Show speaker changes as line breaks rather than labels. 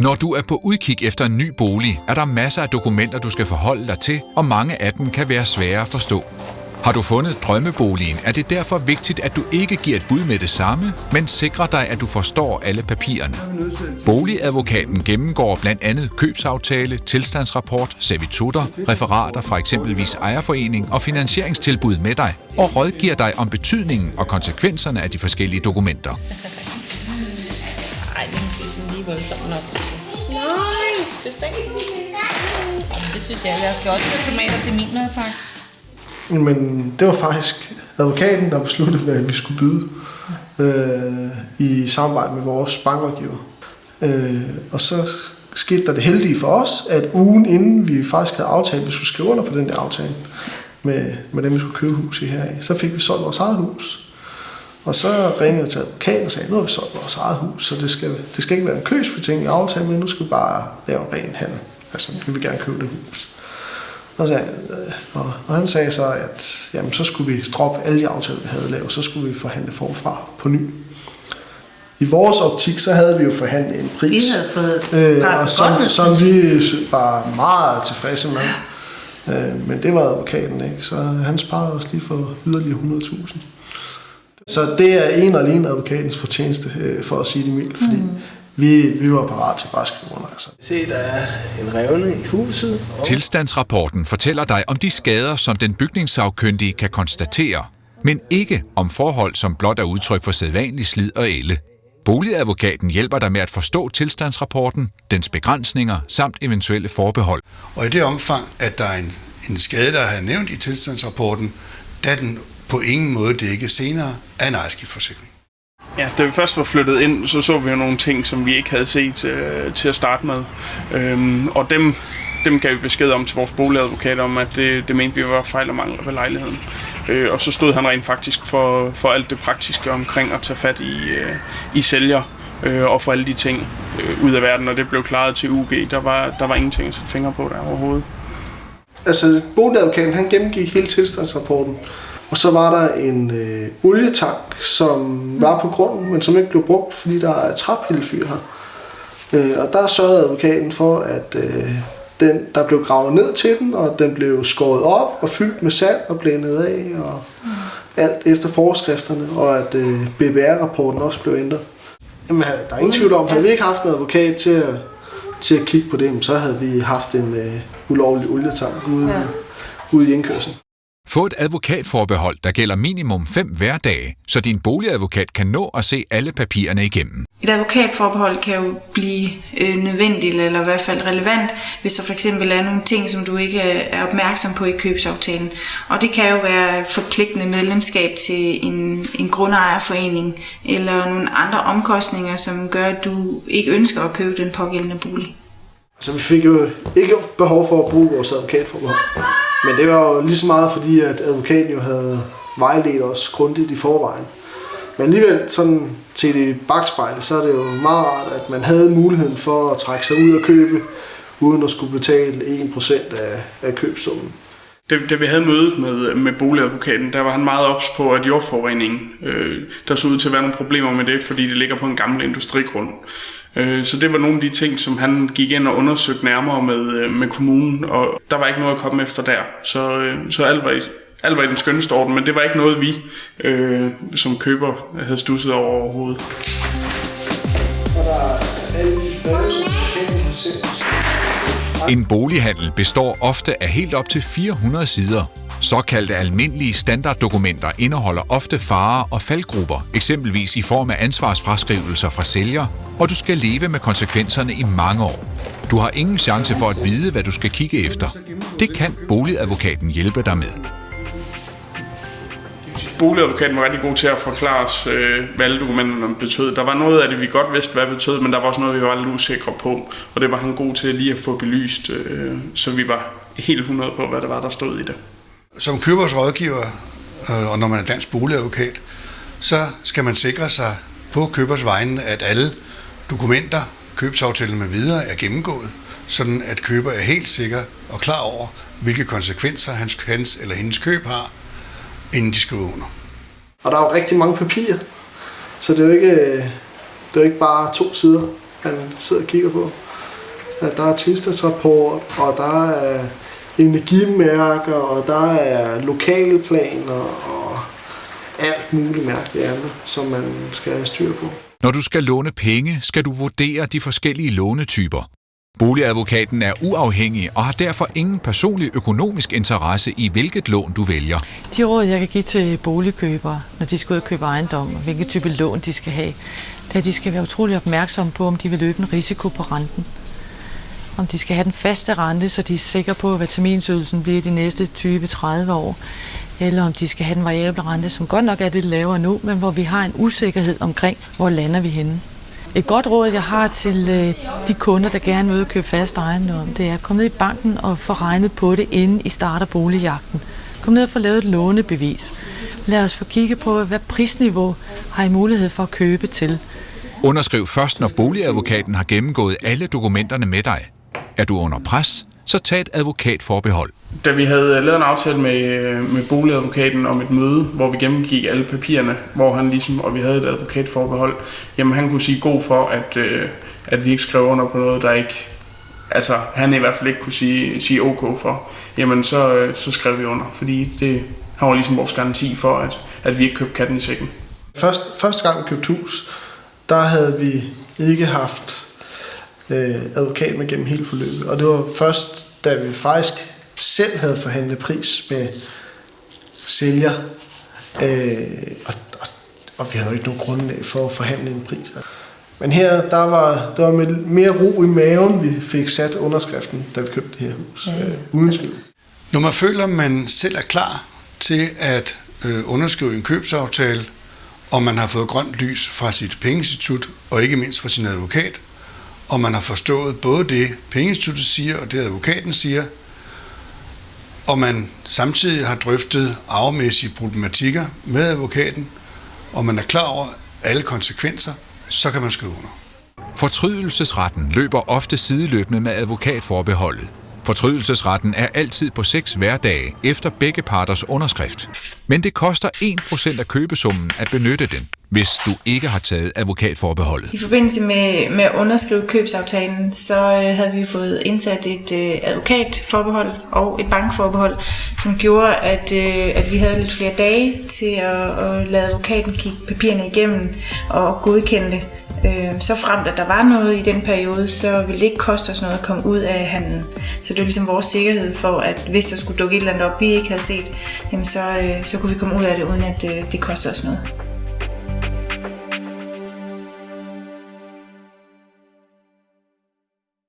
Når du er på udkig efter en ny bolig, er der masser af dokumenter, du skal forholde dig til, og mange af dem kan være svære at forstå. Har du fundet drømmeboligen, er det derfor vigtigt, at du ikke giver et bud med det samme, men sikrer dig, at du forstår alle papirerne. Boligadvokaten gennemgår blandt andet købsaftale, tilstandsrapport, servitutter, referater fra eksempelvis ejerforening og finansieringstilbud med dig, og rådgiver dig om betydningen og konsekvenserne af de forskellige dokumenter.
Ej, det er måske lige voldsomt nok.
Nej!
Det synes jeg. Jeg skal også have tomater til min madpakke.
Men det var faktisk advokaten, der besluttede, hvad vi skulle byde i samarbejde med vores bankrådgiver. Og så skete der det heldige for os, at ugen inden vi faktisk havde aftalt, at vi skulle skrive under på den der aftale med dem, vi skulle købe hus i heraf, så fik vi solgt vores eget hus. Og så ringede jeg til advokaten og sagde, nu har vi solgt vores eget hus, så det skal ikke være en købsbetingning aftale, men nu skal vi bare lave en ren handel. Altså, vi vil gerne købe det hus. Og han sagde så, at jamen, så skulle vi droppe alle de aftaler, vi havde lavet, så skulle vi forhandle forfra på ny. I vores optik, så havde vi jo forhandlet en pris,
vi havde fået
som vi var meget tilfredse med. Men det var advokaten, ikke? Så han sparede os lige for yderligere 100.000. Så det er en og alene advokatens fortjeneste, for at sige det mildt, fordi vi var parat til bare at skrive under. Altså. Se, der er en revne i huset.
Tilstandsrapporten fortæller dig om de skader, som den bygningssagkyndige kan konstatere, men ikke om forhold, som blot er udtryk for sædvanlig slid og ælde. Boligadvokaten hjælper dig med at forstå tilstandsrapporten, dens begrænsninger samt eventuelle forbehold.
Og i det omfang, at der er en skade, der er nævnt i tilstandsrapporten, da den på ingen måde dækkes senere af en ejerskifteforsikring.
Ja, da vi først var flyttet ind, så vi jo nogle ting, som vi ikke havde set til at starte med. Og dem gav vi besked om til vores boligadvokat om, at det mente vi var fejl og mangler ved lejligheden. Og så stod han rent faktisk for alt det praktiske omkring at tage fat i sælger og få alle de ting ud af verden, og det blev klaret til UG. Der var ingenting at sætte fingre på der overhovedet.
Altså, boligadvokaten, han gennemgik hele tilstandsrapporten, og så var der en olietank, som var på grunden, men som ikke blev brugt, fordi der er træpillefyr her. Og der sørgede advokaten for, at der blev gravet ned til den, og den blev skåret op og fyldt med sand og blændet af, og alt efter forskrifterne, og at BBR-rapporten også blev ændret. Jamen, der er ingen tvivl om, havde vi ikke haft en advokat til at kigge på det, så havde vi haft en ulovlig olietank ude i indkørslen.
Få et advokatforbehold, der gælder minimum 5 hverdage, så din boligadvokat kan nå at se alle papirerne igennem.
Et advokatforbehold kan jo blive nødvendigt eller i hvert fald relevant, hvis der for eksempel er nogle ting, som du ikke er opmærksom på i købsaftalen. Og det kan jo være forpligtende medlemskab til en grundejerforening eller nogle andre omkostninger, som gør, at du ikke ønsker at købe den pågældende bolig.
Så vi fik jo ikke behov for at bruge vores advokatforbehold. Men det var jo lige så meget fordi, at advokaten jo havde vejledt os grundigt i forvejen. Men alligevel sådan til det bagspejle, så er det jo meget rart, at man havde muligheden for at trække sig ud og købe, uden at skulle betale 1% af købssummen.
Da vi havde mødet med boligadvokaten, der var han meget ops på, at jordforureningen, der så ud til at være nogle problemer med det, fordi det ligger på en gammel industrigrund. Så det var nogle af de ting, som han gik ind og undersøgte nærmere med kommunen, og der var ikke noget at komme efter der. Så alt var i den skønneste orden, men det var ikke noget, vi som køber havde stusset over overhovedet.
En bolighandel består ofte af helt op til 400 sider. Såkaldte almindelige standarddokumenter indeholder ofte farer og faldgrupper, eksempelvis i form af ansvarsfraskrivelser fra sælger, og du skal leve med konsekvenserne i mange år. Du har ingen chance for at vide, hvad du skal kigge efter. Det kan boligadvokaten hjælpe dig med.
Boligadvokaten var rigtig god til at forklare os, hvad alle dokumenterne betød. Der var noget af det, vi godt vidste, hvad det betød, men der var også noget, vi var lidt usikre på. Og det var han god til lige at få belyst, så vi var helt 100 på, hvad det var, der stod i det.
Som købers rådgiver, og når man er dansk boligadvokat, så skal man sikre sig på købers vegne, at alle dokumenter, købsaftalen med videre er gennemgået, sådan at køber er helt sikker og klar over, hvilke konsekvenser hans eller hendes køb har, inden de skriver under.
Og der er jo rigtig mange papirer, så det er jo ikke bare 2 sider, man sidder og kigger på. at der er tilstandsrapport, og der er energimærker, og der er lokalplaner og alt muligt mærkeligt andet, som man skal have styr på.
Når du skal låne penge, skal du vurdere de forskellige lånetyper. Boligadvokaten er uafhængig og har derfor ingen personlig økonomisk interesse i, hvilket lån du vælger.
De råd, jeg kan give til boligkøbere, når de skal ud og købe ejendom, og hvilken type lån de skal have, det er, at de skal være utrolig opmærksomme på, om de vil løbe en risiko på renten. Om de skal have den faste rente, så de er sikre på, hvad terminsydelsen bliver de næste 20-30 år. Eller om de skal have den variable rente, som godt nok er lidt lavere nu, men hvor vi har en usikkerhed omkring, hvor lander vi henne. Et godt råd, jeg har til de kunder, der gerne vil købe fast ejendom, det er at komme ned i banken og få regnet på det, inden I starter boligjagten. Kom ned og få lavet et lånebevis. Lad os få kigge på, hvad prisniveau har I mulighed for at købe til.
Underskriv først, når boligadvokaten har gennemgået alle dokumenterne med dig. Er du under pres, så tag et advokatforbehold.
Da vi havde lavet en aftale med boligadvokaten om et møde, hvor vi gennemgik alle papirerne, hvor han ligesom, og vi havde et advokatforbehold, jamen han kunne sige god for, at vi ikke skrev under på noget, der ikke, altså han i hvert fald ikke kunne sige ok for, jamen så skrev vi under, fordi han var ligesom vores garanti for, at vi ikke købte katten i sækken.
Første gang vi købte hus, der havde vi ikke haft advokat med gennem hele forløbet, og det var først, da vi faktisk selv havde forhandlet pris med sælger, og vi havde jo ikke nogen grundlag for at forhandle en pris. Men her, der var med mere ro i maven, vi fik sat underskriften, da vi købte det her hus, uden tvivl.
Når man føler, at man selv er klar til at underskrive en købsaftale, og man har fået grønt lys fra sit pengeinstitut, og ikke mindst fra sin advokat, og man har forstået både det, pengeinstituttet siger, og det, advokaten siger, og man samtidig har drøftet arvemæssige problematikker med advokaten, og man er klar over alle konsekvenser, så kan man skrive under.
Fortrydelsesretten løber ofte sideløbende med advokatforbeholdet. Fortrydelsesretten er altid på 6 hverdage efter begge parters underskrift. Men det koster 1% af købesummen at benytte den, hvis du ikke har taget advokatforbeholdet.
I forbindelse med at underskrive købsaftalen, så havde vi fået indsat et advokatforbehold og et bankforbehold, som gjorde, at vi havde lidt flere dage til at lade advokaten kigge papirerne igennem og godkende det. Så fremt, at der var noget i den periode, så ville det ikke koste os noget at komme ud af handlen. Så det var ligesom vores sikkerhed for, at hvis der skulle dukke et eller andet op, vi ikke havde set, jamen så kunne vi komme ud af det, uden at det kostede os noget.